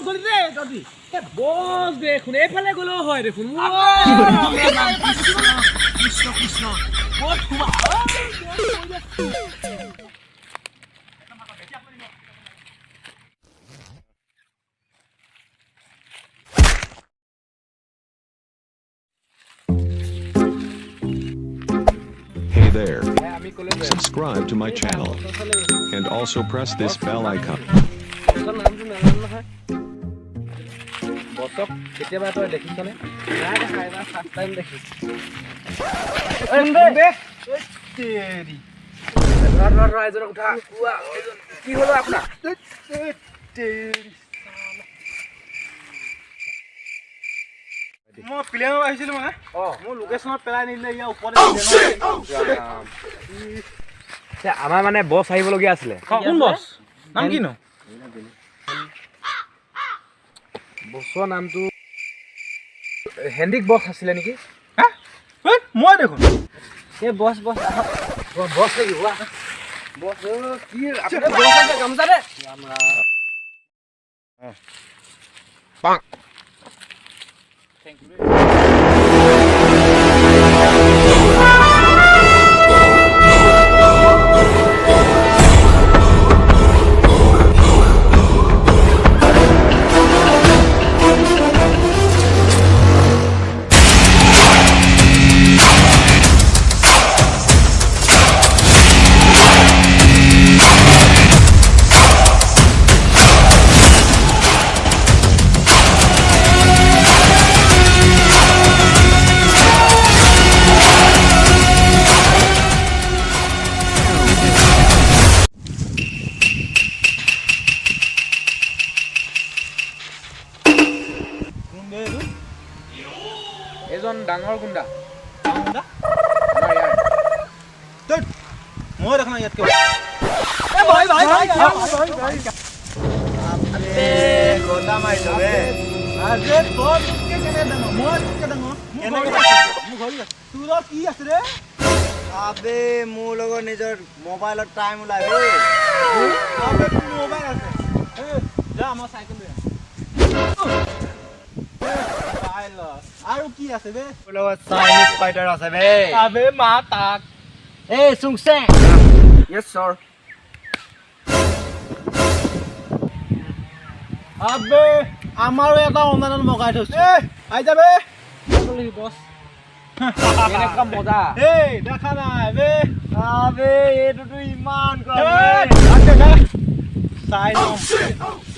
ক'ত গলি ৰে তদি এ বস দেখোন এফালে গলো হয় দেখোন কৃষ্ণ কৃষ্ণ ক'ত খুবা Hey there. Subscribe to my channel and also press this bell icon. বসক কেতিয়াবা তই দেখিছনে না দেখাই না ফার্স্ট টাইম দেখিছ তেৰি ৰাইজৰ উঠা কি হলো আপোনাৰ তেৰি মই প্লেন আহিছিল মানে মই লোকেশনত পেলাই নিলে ইয়া ওপৰত আমাৰ মানে বস আহিব লগিয়া আছিল কোন বস নাম কিনো বসৰ নামটো হেন্ডিক বস আছিল নেকি হা মই দেখোন এ বস বস বস লাগি হোৱা বস কি আপুনি বস আছে গামছা দে আমৰা পাক থ্যাংক ইউ এজন ডাঙৰ গুণ্ডা গুণ্ডা আমাৰ ইয়াৰ তই মই দেখনা ইয়াতকে এ ভাই ভাই ভাই আবে গোটা মাই যাবে আজি তোৰ কে কেনে ডাঙৰ মই কে ডাঙৰ মোৰ ঘৰি তোৰ কি আছে ৰে আবে মোৰ লগত নিজৰ মোবাইলত টাইম ওলাই ৰে আবে মোবাইল আছে এ যা আমাৰ সাইকেল লৈ আৰু কি আছে বে লগত চাইনিজ ফাইটাৰ আছে বে আবে মা তাক এ সুংছে यस सर আবে আমাৰো এটা অনলাইনত মগাই থৈছে এ আই যাবে চলি বস কেনেকা মজা এই দেখা নাই বে আবে এটো তো ইমান কৰে আতে না চাই ন